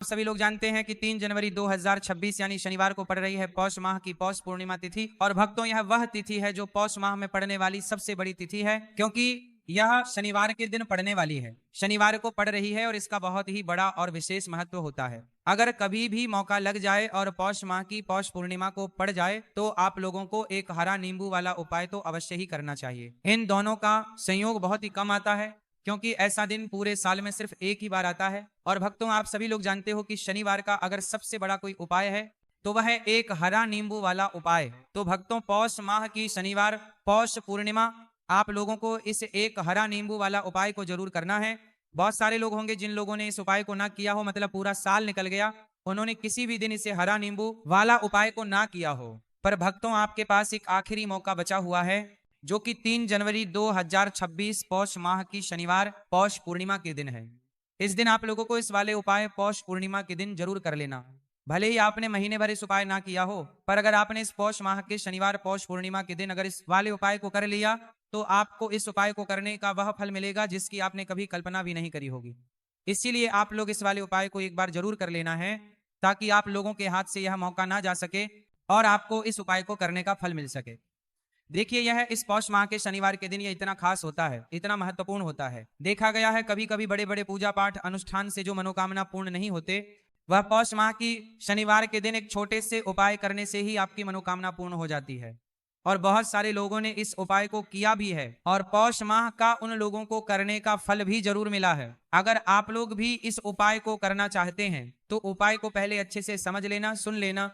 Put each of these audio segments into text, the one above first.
सभी लोग जानते हैं कि 3 जनवरी 2026 यानी शनिवार को पड़ रही है पौष माह की पौष पूर्णिमा तिथि। और भक्तों, यह वह तिथि है जो पौष माह में पड़ने वाली सबसे बड़ी तिथि है, क्योंकि यह शनिवार के दिन पड़ने वाली है, शनिवार को पड़ रही है और इसका बहुत ही बड़ा और विशेष महत्व होता है। अगर कभी भी मौका लग जाए और पौष माह की पौष पूर्णिमा को पड़ जाए तो आप लोगों को एक हरा नींबू वाला उपाय तो अवश्य ही करना चाहिए। इन दोनों का संयोग बहुत ही कम आता है, क्योंकि ऐसा दिन पूरे साल में सिर्फ एक ही बार आता है। और भक्तों, आप सभी लोग जानते हो कि शनिवार का अगर सबसे बड़ा कोई उपाय है तो वह है एक हरा नींबू वाला उपाय। तो भक्तों, पौष माह की शनिवार पौष पूर्णिमा आप लोगों को इस एक हरा नींबू वाला उपाय को जरूर करना है। बहुत सारे लोग होंगे जिन लोगों ने इस उपाय को ना किया हो, मतलब पूरा साल निकल गया, उन्होंने किसी भी दिन इसे हरा नींबू वाला उपाय को ना किया हो। पर भक्तों, आपके पास एक आखिरी मौका बचा हुआ है, जो कि 3 जनवरी 2026 पौष माह की शनिवार पौष पूर्णिमा के दिन है। इस दिन आप लोगों को इस वाले उपाय पौष पूर्णिमा के दिन जरूर कर लेना। भले ही आपने महीने भर इस उपाय ना किया हो, पर अगर आपने इस पौष माह के शनिवार पौष पूर्णिमा के दिन अगर इस वाले उपाय को कर लिया तो आपको इस उपाय को करने का वह फल मिलेगा जिसकी आपने कभी कल्पना भी नहीं करी होगी। इसीलिए आप लोग इस वाले उपाय को एक बार जरूर कर लेना है, ताकि आप लोगों के हाथ से यह मौका ना जा सके और आपको इस उपाय को करने का फल मिल सके। देखिए, यह इस पौष माह के शनिवार के दिन यह इतना खास होता है, इतना महत्वपूर्ण होता है। देखा गया है कभी कभी बड़े बड़े पूजा पाठ अनुष्ठान से जो मनोकामना पूर्ण नहीं होते, वह पौष माह की शनिवार के दिन एक छोटे से उपाय करने से ही आपकी मनोकामना पूर्ण हो जाती है। और बहुत सारे लोगों ने इस उपाय को किया भी है और पौष माह का उन लोगों को करने का फल भी जरूर मिला है। अगर आप लोग भी इस उपाय को करना चाहते हैं तो उपाय को पहले अच्छे से समझ लेना, सुन लेना,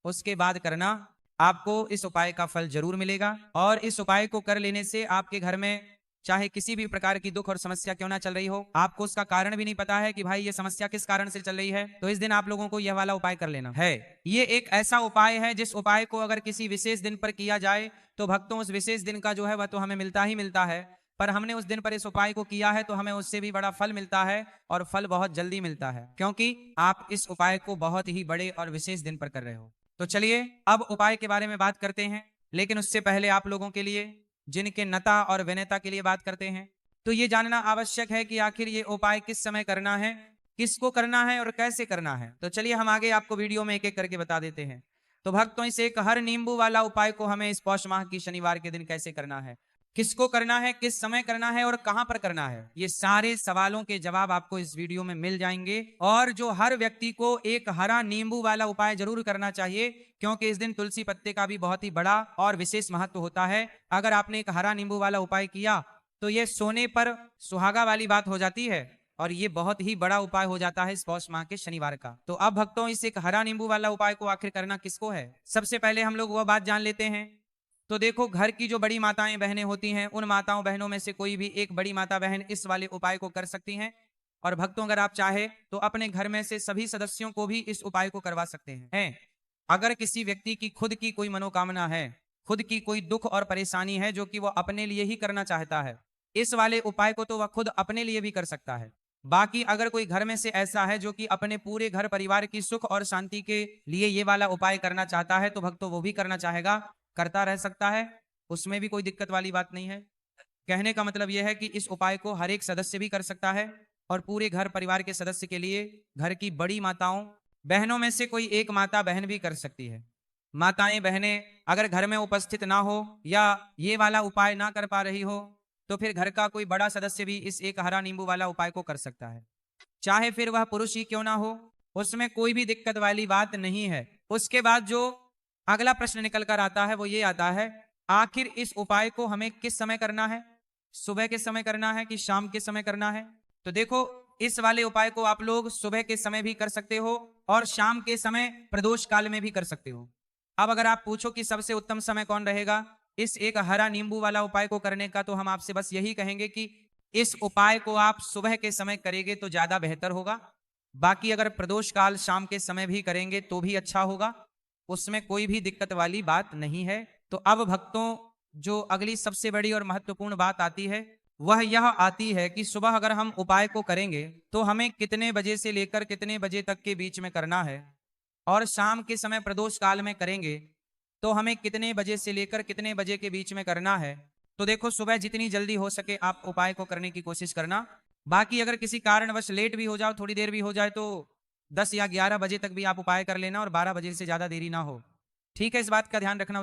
उसके बाद करना। आपको इस उपाय का फल जरूर मिलेगा और इस उपाय को कर लेने से आपके घर में चाहे किसी भी प्रकार की दुख और समस्या क्यों ना चल रही हो, आपको उसका कारण भी नहीं पता है कि भाई ये समस्या किस कारण से चल रही है, तो इस दिन आप लोगों को यह वाला उपाय कर लेना है। ये एक ऐसा उपाय है जिस उपाय को अगर किसी विशेष दिन पर किया जाए तो भक्तों, उस विशेष दिन का जो है वह तो हमें मिलता ही मिलता है, पर हमने उस दिन पर इस उपाय को किया है तो हमें उससे भी बड़ा फल मिलता है और फल बहुत जल्दी मिलता है, क्योंकि आप इस उपाय को बहुत ही बड़े और विशेष दिन पर कर रहे हो। तो चलिए अब उपाय के बारे में बात करते हैं, लेकिन उससे पहले आप लोगों के लिए जिनके नता और विनयता के लिए बात करते हैं, तो ये जानना आवश्यक है कि आखिर ये उपाय किस समय करना है, किसको करना है और कैसे करना है। तो चलिए हम आगे आपको वीडियो में एक एक करके बता देते हैं। तो भक्तों, इस एक हर नींबू वाला उपाय को हमें इस पौष माह की शनिवार के दिन कैसे करना है, किसको करना है, किस समय करना है और कहां पर करना है, ये सारे सवालों के जवाब आपको इस वीडियो में मिल जाएंगे। और जो हर व्यक्ति को एक हरा नींबू वाला उपाय जरूर करना चाहिए, क्योंकि इस दिन तुलसी पत्ते का भी बहुत ही बड़ा और विशेष महत्व होता है। अगर आपने एक हरा नींबू वाला उपाय किया तो ये सोने पर सुहागा वाली बात हो जाती है और ये बहुत ही बड़ा उपाय हो जाता है इस पौष माह के शनिवार का। तो अब भक्तों, इस एक हरा नींबू वाला उपाय को आखिर करना किसको है, सबसे पहले हम लोग वह बात जान लेते हैं। तो देखो, घर की जो बड़ी माताएं बहनें होती हैं, उन माताओं बहनों में से कोई भी एक बड़ी माता बहन इस वाले उपाय को कर सकती हैं। और भक्तों, अगर आप चाहे तो अपने घर में से सभी सदस्यों को भी इस उपाय को करवा सकते हैं। अगर किसी व्यक्ति की खुद की कोई मनोकामना है, खुद की कोई दुख और परेशानी है जो कि वो अपने लिए ही करना चाहता है, इस वाले उपाय को तो वह खुद अपने लिए भी कर सकता है। बाकी अगर कोई घर में से ऐसा है जो कि अपने पूरे घर परिवार की सुख और शांति के लिए ये वाला उपाय करना चाहता है, तो भक्तों वो भी करना चाहेगा, करता रह सकता है, उसमें भी कोई दिक्कत वाली बात नहीं है। कहने का मतलब यह है कि इस उपाय को हर एक सदस्य भी कर सकता है और पूरे घर परिवार के सदस्य के लिए घर की बड़ी माताओं बहनों में से कोई एक माता बहन भी कर सकती है। माताएं बहनें अगर घर में उपस्थित ना हो या ये वाला उपाय ना कर पा रही हो, तो फिर घर का कोई बड़ा सदस्य भी इस एक हरा नींबू वाला उपाय को कर सकता है, चाहे फिर वह पुरुष ही क्यों ना हो, उसमें कोई भी दिक्कत वाली बात नहीं है। उसके बाद जो अगला प्रश्न निकल कर आता है वो ये आता है, आखिर इस उपाय को हमें किस समय करना है, सुबह के समय करना है कि शाम के समय करना है। तो देखो, इस वाले उपाय को आप लोग सुबह के समय भी कर सकते हो और शाम के समय प्रदोष काल में भी कर सकते हो। अब अगर आप पूछो कि सबसे उत्तम समय कौन रहेगा इस एक हरा नींबू वाला उपाय को करने का, तो हम आपसे बस यही कहेंगे कि इस उपाय को आप सुबह के समय करेंगे तो ज्यादा बेहतर होगा। बाकी अगर प्रदोष काल शाम के समय भी करेंगे तो भी अच्छा होगा, उसमें कोई भी दिक्कत वाली बात नहीं है। तो अब भक्तों, जो अगली सबसे बड़ी और महत्वपूर्ण बात आती है वह यह आती है कि सुबह अगर हम उपाय को करेंगे तो हमें कितने बजे से लेकर कितने बजे तक के बीच में करना है, और शाम के समय प्रदोष काल में करेंगे तो हमें कितने बजे से लेकर कितने बजे के बीच में करना है। तो देखो, सुबह जितनी जल्दी हो सके आप उपाय को करने की कोशिश करना। बाकी अगर किसी कारणवश लेट भी हो जाओ, थोड़ी देर भी हो जाए, तो 10 या 11 बजे तक भी आप उपाय कर लेना और 12 बजे से ज्यादा देरी ना हो। ठीक है, इस बात का ध्यान रखना।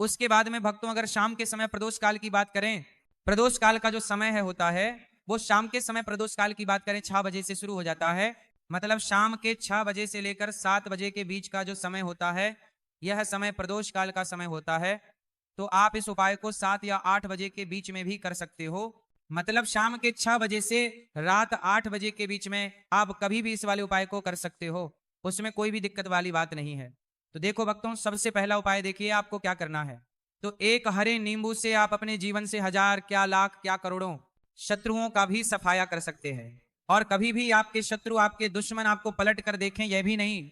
उसके बाद में भक्तों अगर शाम के समय प्रदोष काल की बात करें, प्रदोष काल का जो समय है होता है वो शाम के समय प्रदोष काल की बात करें 6 बजे से शुरू हो जाता है। मतलब शाम के 6 बजे से लेकर 7 बजे के बीच का जो समय होता है यह समय प्रदोष काल का समय होता है। तो आप इस उपाय को 7 या 8 बजे के बीच में भी कर सकते हो। मतलब शाम के 6 बजे से रात 8 बजे के बीच में आप कभी भी इस वाले उपाय को कर सकते हो, उसमें कोई भी दिक्कत वाली बात नहीं है। तो देखो भक्तों, सबसे पहला उपाय देखिए आपको क्या करना है। तो एक हरे नींबू से आप अपने जीवन से 1000 क्या लाख क्या करोड़ों शत्रुओं का भी सफाया कर सकते हैं। और कभी भी आपके शत्रु आपके दुश्मन आपको पलट कर देखें यह भी नहीं।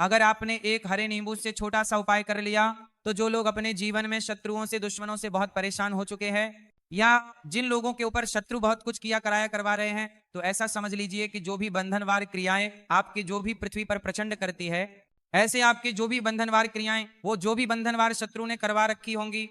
अगर आपने एक हरे नींबू से छोटा सा उपाय कर लिया तो जो लोग अपने जीवन में शत्रुओं से दुश्मनों से बहुत परेशान हो चुके हैं या जिन लोगों के ऊपर शत्रु बहुत कुछ किया कराया करवा रहे हैं, तो ऐसा समझ लीजिए कि जो भी बंधनवार क्रियाएं आपकी जो भी पृथ्वी पर प्रचंड करती है, ऐसे आपके जो भी बंधनवार क्रियाएं वो जो भी बंधनवार शत्रु ने करवा रखी होंगी,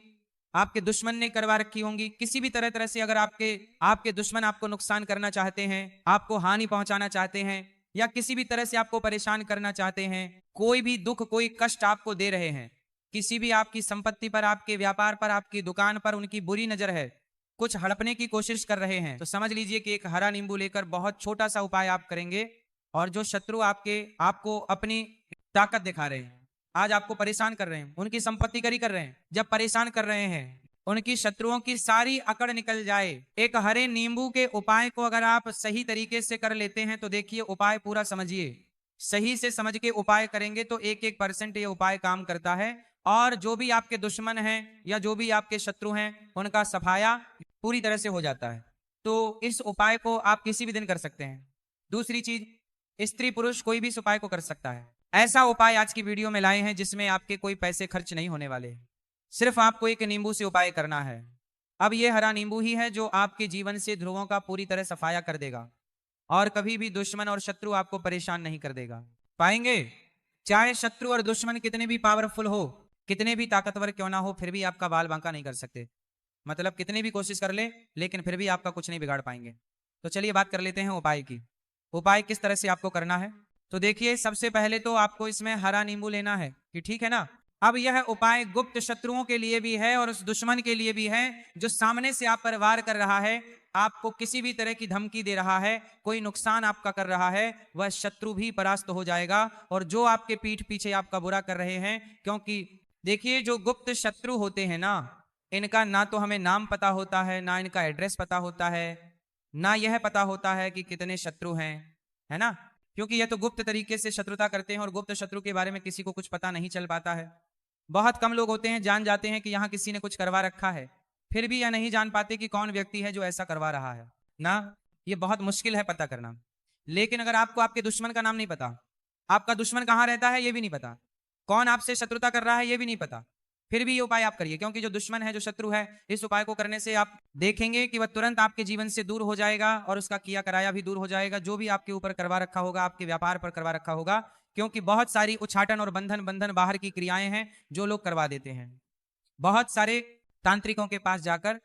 आपके दुश्मन ने करवा रखी होंगी, किसी भी तरह तरह से अगर आपके आपके दुश्मन आपको नुकसान करना चाहते हैं, आपको हानि पहुंचाना चाहते हैं या किसी भी तरह से आपको परेशान करना चाहते हैं, कोई भी दुख कोई कष्ट आपको दे रहे हैं, किसी भी आपकी संपत्ति पर आपके व्यापार पर आपकी दुकान पर उनकी बुरी नजर है, कुछ हड़पने की कोशिश कर रहे हैं, तो समझ लीजिए कि एक हरा नींबू लेकर बहुत छोटा सा उपाय आप करेंगे और जो शत्रु आपको अपनी ताकत दिखा रहे हैं, आज आपको परेशान कर रहे हैं, उनकी संपत्ति करी कर रहे हैं, जब परेशान कर रहे हैं उनकी शत्रुओं की सारी अकड़ निकल जाए। एक हरे नींबू के उपाय को अगर आप सही तरीके से कर लेते हैं तो देखिए उपाय पूरा समझिए, सही से समझ के उपाय करेंगे तो 1-1% ये उपाय काम करता है और जो भी आपके दुश्मन हैं या जो भी आपके शत्रु हैं उनका सफाया पूरी तरह से हो जाता है। तो इस उपाय को आप किसी भी दिन कर सकते हैं। दूसरी चीज, स्त्री पुरुष कोई भी इस उपाय को कर सकता है। ऐसा उपाय आज की वीडियो में लाए हैं जिसमें आपके कोई पैसे खर्च नहीं होने वाले, सिर्फ आपको एक नींबू से उपाय करना है। अब ये हरा नींबू ही है जो आपके जीवन से ध्रुवों का पूरी तरह सफाया कर देगा और कभी भी दुश्मन और शत्रु आपको परेशान नहीं कर देगा पाएंगे। चाहे शत्रु और दुश्मन कितने भी पावरफुल हो, कितने भी ताकतवर क्यों ना हो, फिर भी आपका बाल बांका नहीं कर सकते। मतलब कितनी भी कोशिश कर ले लेकिन फिर भी आपका कुछ नहीं बिगाड़ पाएंगे। तो चलिए बात कर लेते हैं उपाय की। उपाय किस तरह से आपको करना है, तो देखिए सबसे पहले तो आपको इसमें हरा नींबू लेना है कि ठीक है ना। अब यह उपाय गुप्त शत्रुओं के लिए भी है और उस दुश्मन के लिए भी है जो सामने से आप पर वार कर रहा है, आपको किसी भी तरह की धमकी दे रहा है, कोई नुकसान आपका कर रहा है, वह शत्रु भी परास्त हो जाएगा। और जो आपके पीठ पीछे आपका बुरा कर रहे हैं, क्योंकि देखिए जो गुप्त शत्रु होते हैं ना, इनका ना तो हमें नाम पता होता है, ना इनका एड्रेस पता होता है, ना यह पता होता है कि कितने शत्रु हैं, है ना। क्योंकि यह तो गुप्त तरीके से शत्रुता करते हैं और गुप्त शत्रु के बारे में किसी को कुछ पता नहीं चल पाता है। बहुत कम लोग होते हैं जान जाते हैं कि यहाँ किसी ने कुछ करवा रखा है, फिर भी यह नहीं जान पाते कि कौन व्यक्ति है जो ऐसा करवा रहा है ना। ये बहुत मुश्किल है पता करना। लेकिन अगर आपको आपके दुश्मन का नाम नहीं पता, आपका दुश्मन कहाँ रहता है ये भी नहीं पता, कौन आपसे शत्रुता कर रहा है ये भी नहीं पता, फिर भी ये उपाय आप करिए। क्योंकि जो दुश्मन है जो शत्रु है, इस उपाय को करने से आप देखेंगे कि वह तुरंत आपके जीवन से दूर हो जाएगा और उसका किया कराया भी दूर हो जाएगा, जो भी आपके ऊपर करवा रखा होगा, आपके व्यापार पर करवा रखा होगा। क्योंकि बहुत सारी उछाटन और बंधन बाहर की क्रियाएं हैं जो लोग करवा देते हैं। बहुत सारे तांत्रिकों के पास जाकर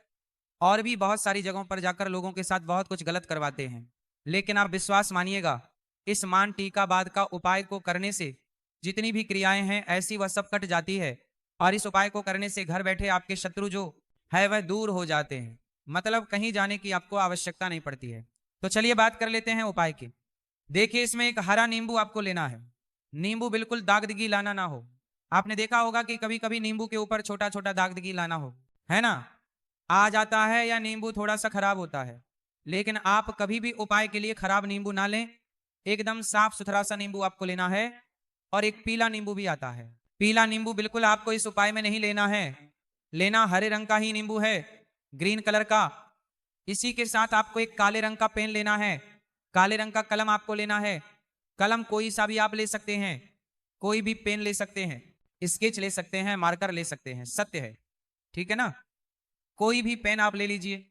और भी बहुत सारी जगहों पर जाकर लोगों के साथ बहुत कुछ गलत करवाते हैं। लेकिन आप विश्वास मानिएगा, इस मान टीका बाद का उपाय को करने से जितनी भी क्रियाएं हैं ऐसी वह सब कट जाती है और इस उपाय को करने से घर बैठे आपके शत्रु जो है वह दूर हो जाते हैं। मतलब कहीं जाने की आपको आवश्यकता नहीं पड़ती है। तो चलिए बात कर लेते हैं उपाय की। देखिए इसमें एक हरा नींबू आपको लेना है। नींबू बिल्कुल दागदगी लाना ना हो। आपने देखा होगा कि कभी कभी नींबू के ऊपर छोटा छोटा दागदगी लाना हो, है ना, आ जाता है या नींबू थोड़ा सा खराब होता है। लेकिन आप कभी भी उपाय के लिए खराब नींबू ना लें, एकदम साफ सुथरा सा नींबू आपको लेना है। और एक पीला नींबू भी आता है, पीला नींबू बिल्कुल आपको इस उपाय में नहीं लेना है, लेना हरे रंग का ही नींबू है, ग्रीन कलर का। इसी के साथ आपको एक काले रंग का पेन लेना है, काले रंग का कलम आपको लेना है। कलम कोई सा भी आप ले सकते हैं, कोई भी पेन ले सकते हैं, स्केच ले सकते हैं, मार्कर ले सकते हैं, सत्य है, ठीक है ना। कोई भी पेन आप ले लीजिए।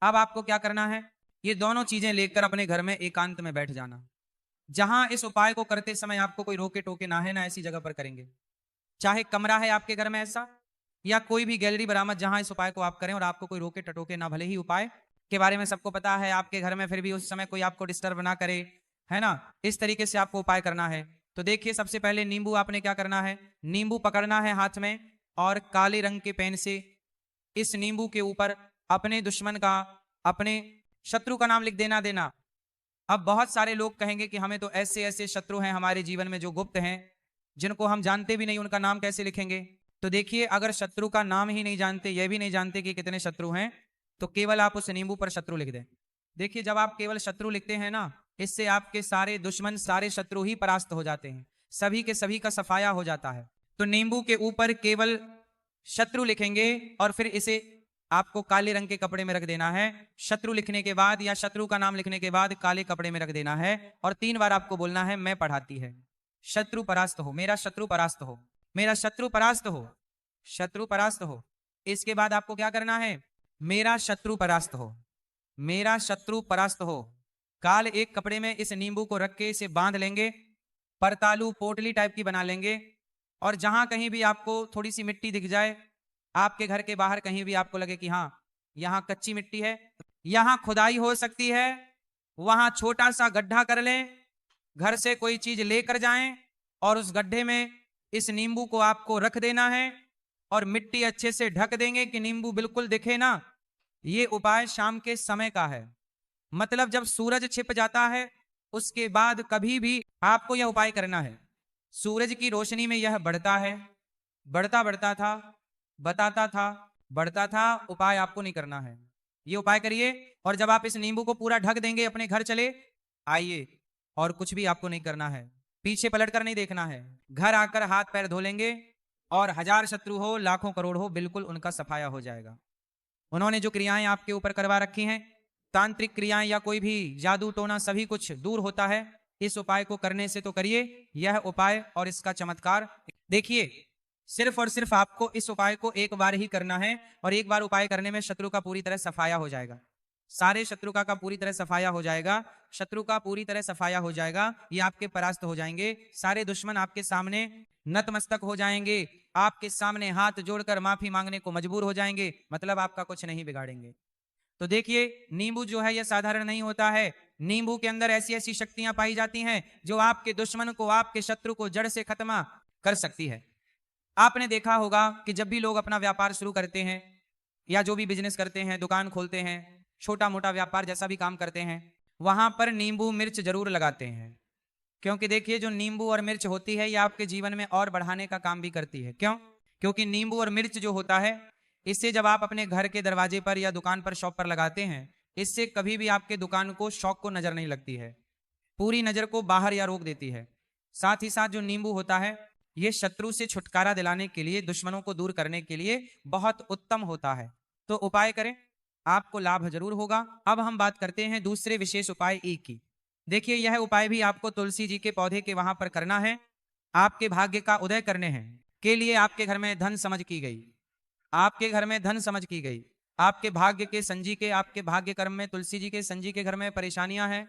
अब आपको क्या करना है, ये दोनों चीजें लेकर अपने घर में एकांत में बैठ जाना। जहां इस उपाय को करते समय आपको कोई रोके टोके ना है ना, ऐसी जगह पर करेंगे। चाहे कमरा है आपके घर में ऐसा, या कोई भी गैलरी बरामद जहां इस उपाय को आप करें और आपको कोई रोके टटोके ना, भले ही उपाय के बारे में सबको पता है आपके घर में, फिर भी उस समय कोई आपको डिस्टर्ब ना करे, है ना। इस तरीके से आपको उपाय करना है। तो देखिए, सबसे पहले नींबू आपने क्या करना है, नींबू पकड़ना है हाथ में और काले रंग के पेन से इस नींबू के ऊपर अपने दुश्मन का, अपने शत्रु का नाम लिख देना। अब बहुत सारे लोग कहेंगे कि हमें तो ऐसे ऐसे शत्रु हैं हमारे जीवन में जो गुप्त हैं, जिनको हम जानते भी नहीं, उनका नाम कैसे लिखेंगे। तो देखिए, अगर शत्रु का नाम ही नहीं जानते, यह भी नहीं जानते कि कितने शत्रु हैं, तो केवल आप उस नींबू पर शत्रु लिख दें। देखिए, जब आप केवल शत्रु लिखते हैं ना, इससे आपके सारे दुश्मन, सारे शत्रु ही परास्त हो जाते हैं, सभी के सभी का सफाया हो जाता है। तो नींबू के ऊपर केवल शत्रु लिखेंगे और फिर इसे आपको काले रंग के कपड़े में रख देना है। शत्रु लिखने के बाद या शत्रु का नाम लिखने के बाद काले कपड़े में रख देना है और 3 बार आपको बोलना है, मैं पढ़ाती है, शत्रु परास्त हो, मेरा शत्रु परास्त हो, मेरा शत्रु परास्त हो, शत्रु परास्त हो। इसके बाद आपको क्या करना है, मेरा शत्रु परास्त हो, मेरा शत्रु परास्त हो। काल एक कपड़े में इस नींबू को रख के इसे बांध लेंगे, परतालू पोटली टाइप की बना लेंगे और जहां कहीं भी आपको थोड़ी सी मिट्टी दिख जाए, आपके घर के बाहर कहीं भी आपको लगे कि हाँ यहाँ कच्ची मिट्टी है, यहाँ खुदाई हो सकती है, वहां छोटा सा गड्ढा कर लें, घर से कोई चीज लेकर जाएं और उस गड्ढे में इस नींबू को आपको रख देना है और मिट्टी अच्छे से ढक देंगे कि नींबू बिल्कुल दिखे ना। ये उपाय शाम के समय का है, मतलब जब सूरज छिप जाता है उसके बाद कभी भी आपको यह उपाय करना है। सूरज की रोशनी में यह बढ़ता है, बढ़ता बढ़ता था, बताता था, बढ़ता था, उपाय आपको नहीं करना है। ये उपाय करिए और जब आप इस नींबू को पूरा ढक देंगे, अपने घर चले आइए और कुछ भी आपको नहीं करना है, पीछे पलट कर नहीं देखना है। घर आकर हाथ पैर धो लेंगे और 1000 शत्रु हो, लाखों करोड़ हो, बिल्कुल उनका सफाया हो जाएगा। उन्होंने जो क्रियाएं आपके ऊपर करवा रखी हैं, तांत्रिक क्रियाएं या कोई भी जादू टोना, सभी कुछ दूर होता है इस उपाय को करने से। तो करिए यह उपाय और इसका चमत्कार देखिए। सिर्फ और सिर्फ आपको इस उपाय को एक बार ही करना है और एक बार उपाय करने में शत्रु का पूरी तरह सफाया हो जाएगा, सारे शत्रु का पूरी तरह सफाया हो जाएगा, शत्रु का पूरी तरह सफाया हो जाएगा, ये आपके परास्त हो जाएंगे, सारे दुश्मन आपके सामने नतमस्तक हो जाएंगे, आपके सामने हाथ जोड़कर माफी मांगने को मजबूर हो जाएंगे, मतलब आपका कुछ नहीं बिगाड़ेंगे। तो देखिए, नींबू जो है यह साधारण नहीं होता है, नींबू के अंदर ऐसी ऐसी शक्तियां पाई जाती हैं जो आपके दुश्मन को, आपके शत्रु को जड़ से खत्म कर सकती है। आपने देखा होगा कि जब भी लोग अपना व्यापार शुरू करते हैं या जो भी बिजनेस करते हैं, दुकान खोलते हैं, छोटा मोटा व्यापार जैसा भी काम करते हैं, वहां पर नींबू मिर्च जरूर लगाते हैं। क्योंकि देखिए, जो नींबू और मिर्च होती है यह आपके जीवन में और बढ़ाने का काम भी करती है। क्यों? क्योंकि नींबू और मिर्च जो होता है, इससे जब आप अपने घर के दरवाजे पर या दुकान पर, शॉप पर लगाते हैं, इससे कभी भी आपके दुकान को, शॉप को नजर नहीं लगती है, पूरी नजर को बाहर या रोक देती है। साथ ही साथ जो नींबू होता है ये शत्रु से छुटकारा दिलाने के लिए, दुश्मनों को दूर करने के लिए बहुत उत्तम होता है। तो उपाय करें, आपको लाभ जरूर होगा। अब हम बात करते हैं दूसरे विशेष उपाय ई की। देखिए, यह उपाय भी आपको तुलसी जी के पौधे के वहां पर करना है। आपके भाग्य का उदय करने हैं के लिए आपके घर में धन समझ की गई, आपके घर में धन समझ की गई, आपके भाग्य के संजी के, आपके भाग्य कर्म में तुलसी जी के संजी के घर में परेशानियां हैं,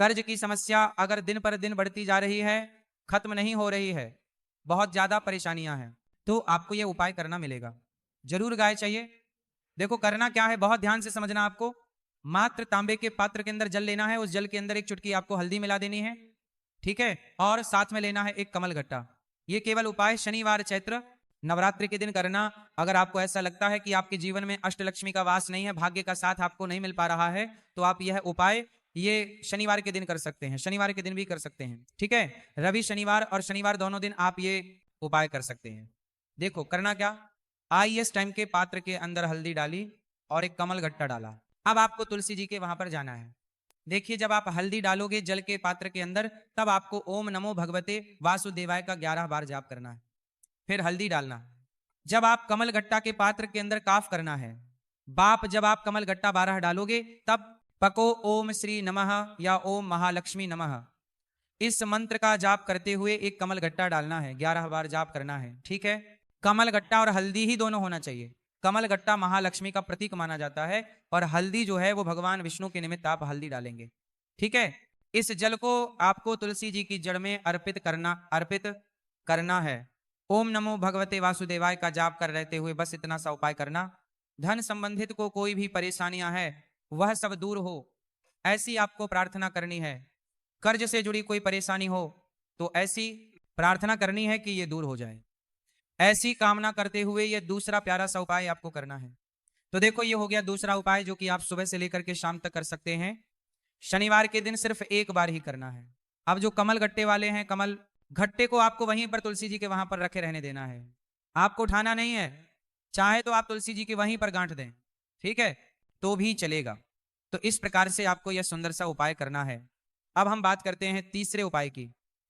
कर्ज की समस्या अगर दिन पर दिन बढ़ती जा रही है, खत्म नहीं हो रही है, बहुत ज्यादा परेशानियां हैं, तो आपको यह उपाय करना मिलेगा। जरूर गाय चाहिए। देखो करना क्या है, बहुत ध्यान से समझना। आपको मात्र तांबे के पात्र के अंदर जल लेना है, उस जल के अंदर एक चुटकी आपको हल्दी मिला देनी है, ठीक है, और साथ में लेना है एक कमल गट्टा। ये केवल उपाय शनिवार चैत्र नवरात्रि के दिन करना। अगर आपको ऐसा लगता है कि आपके जीवन में अष्टलक्ष्मी का वास नहीं है, भाग्य का साथ आपको नहीं मिल पा रहा है, तो आप यह उपाय ये शनिवार के दिन कर सकते हैं, शनिवार के दिन भी कर सकते हैं, ठीक है। रवि शनिवार और शनिवार दोनों दिन आप ये उपाय कर सकते हैं। देखो करना क्या, आईएस टाइम के पात्र के अंदर हल्दी डाली और एक कमल गट्टा डाला। अब आपको तुलसी जी के वहां पर जाना है। देखिए, जब आप हल्दी डालोगे जल के पात्र के अंदर, तब आपको ओम नमो भगवते वासुदेवाय का 11 बार जाप करना है, फिर हल्दी डालना। जब आप कमल गट्टा के पात्र के अंदर काफ करना है, बाप जब आप कमल गट्टा 12 डालोगे, तब पको ओम श्री नमः या ओम महालक्ष्मी नमः, इस मंत्र का जाप करते हुए एक कमल गट्टा डालना है, 11 बार जाप करना है, ठीक है। कमल गट्टा और हल्दी ही दोनों होना चाहिए। कमल गट्टा महालक्ष्मी का प्रतीक माना जाता है और हल्दी जो है वो भगवान विष्णु के निमित्त आप हल्दी डालेंगे, ठीक है। इस जल को आपको तुलसी जी की जड़ में अर्पित करना है। ओम नमो भगवते वासुदेवाय का जाप कर रहते हुए बस इतना सा उपाय करना। धन संबंधित को कोई भी परेशानियां है वह सब दूर हो, ऐसी आपको प्रार्थना करनी है। कर्ज से जुड़ी कोई परेशानी हो तो ऐसी प्रार्थना करनी है कि ये दूर हो जाए। ऐसी कामना करते हुए ये दूसरा प्यारा सा उपाय आपको करना है। तो देखो ये हो गया दूसरा उपाय जो कि आप सुबह से लेकर के शाम तक कर सकते हैं। शनिवार के दिन सिर्फ एक बार ही करना है। अब जो कमल गट्टे वाले हैं, कमल गट्टे को आपको वहीं पर तुलसी जी के वहां पर रखे रहने देना है, आपको उठाना नहीं है। चाहे तो आप तुलसी जी के वहीं पर गांठ दें, ठीक है, तो भी चलेगा। तो इस प्रकार से आपको यह सुंदर सा उपाय करना है। अब हम बात करते हैं तीसरे उपाय की।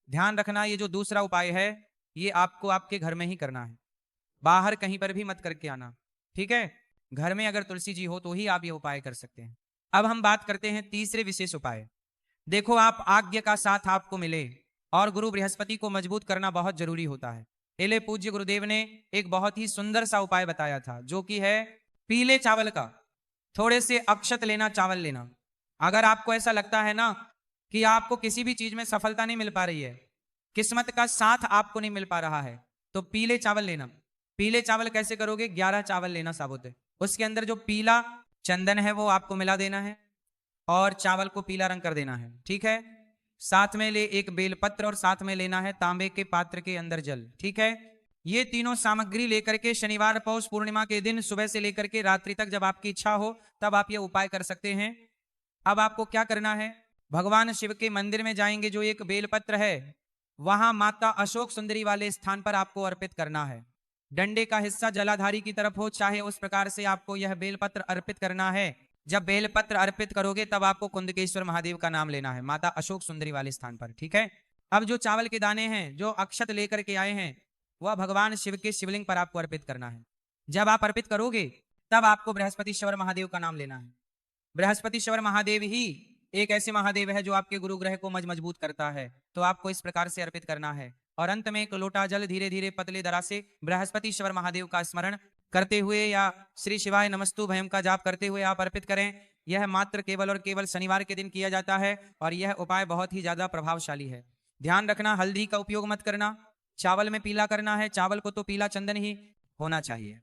ध्यान रखना, ये जो दूसरा उपाय है ये आपको आपके घर में ही करना है, बाहर कहीं पर भी मत करके आना, ठीक है। घर में अगर तुलसी जी हो तो ही आप ये उपाय कर सकते हैं। अब हम बात करते हैं तीसरे विशेष उपाय। देखो आप आज्ञा का साथ आपको मिले और गुरु बृहस्पति को मजबूत करना बहुत जरूरी होता है। एले पूज्य गुरुदेव ने एक बहुत ही सुंदर सा उपाय बताया था जो कि है पीले चावल का थोड़े से अक्षत लेना, चावल लेना। अगर आपको ऐसा लगता है ना कि आपको किसी भी चीज में सफलता नहीं मिल पा रही है, किस्मत का साथ आपको नहीं मिल पा रहा है, तो पीले चावल लेना। पीले चावल कैसे करोगे? 11 चावल लेना साबुत, उसके अंदर जो पीला चंदन है वो आपको मिला देना है और चावल को पीला रंग कर देना है, ठीक है। साथ में ले एक बेलपत्र और साथ में लेना है तांबे के पात्र के अंदर जल, ठीक है। ये तीनों सामग्री लेकर के शनिवार पौष पूर्णिमा के दिन सुबह से लेकर के रात्रि तक जब आपकी इच्छा हो तब आप ये उपाय कर सकते हैं। अब आपको क्या करना है? भगवान शिव के मंदिर में जाएंगे, जो एक बेलपत्र है वहां माता अशोक सुंदरी वाले स्थान पर आपको अर्पित करना है। डंडे का हिस्सा जलाधारी की तरफ हो, चाहे उस प्रकार से आपको यह बेलपत्र अर्पित करना है। जब बेलपत्र अर्पित करोगे तब आपको कुंदकेश्वर महादेव का नाम लेना है, माता अशोक सुंदरी वाले स्थान पर, ठीक है। अब जो चावल के दाने हैं, जो अक्षत लेकर के आए हैं, वह भगवान शिव के शिवलिंग पर आपको अर्पित करना है। जब आप अर्पित करोगे तब आपको बृहस्पतिश्वर महादेव का नाम लेना है। बृहस्पतिश्वर महादेव ही एक ऐसे महादेव है जो आपके गुरु ग्रह को मजबूत करता है, तो आपको इस प्रकार से अर्पित करना है। और अंत में एक लोटा जल धीरे धीरे पतले दरा से बृहस्पतिश्वर महादेव का स्मरण करते हुए या श्री शिवाय नमस्तु भयम का जाप करते हुए आप अर्पित करें। यह मात्र केवल और केवल शनिवार के दिन किया जाता है और यह उपाय बहुत ही ज्यादा प्रभावशाली है। ध्यान रखना, हल्दी का उपयोग मत करना, चावल में पीला करना है, चावल को तो पीला चंदन ही होना चाहिए,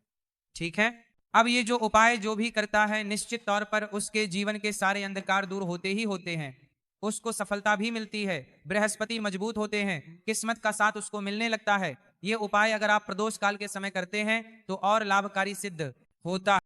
ठीक है। अब ये जो उपाय जो भी करता है निश्चित तौर पर उसके जीवन के सारे अंधकार दूर होते ही होते हैं, उसको सफलता भी मिलती है, बृहस्पति मजबूत होते हैं, किस्मत का साथ उसको मिलने लगता है। ये उपाय अगर आप प्रदोष काल के समय करते हैं तो और लाभकारी सिद्ध होता है।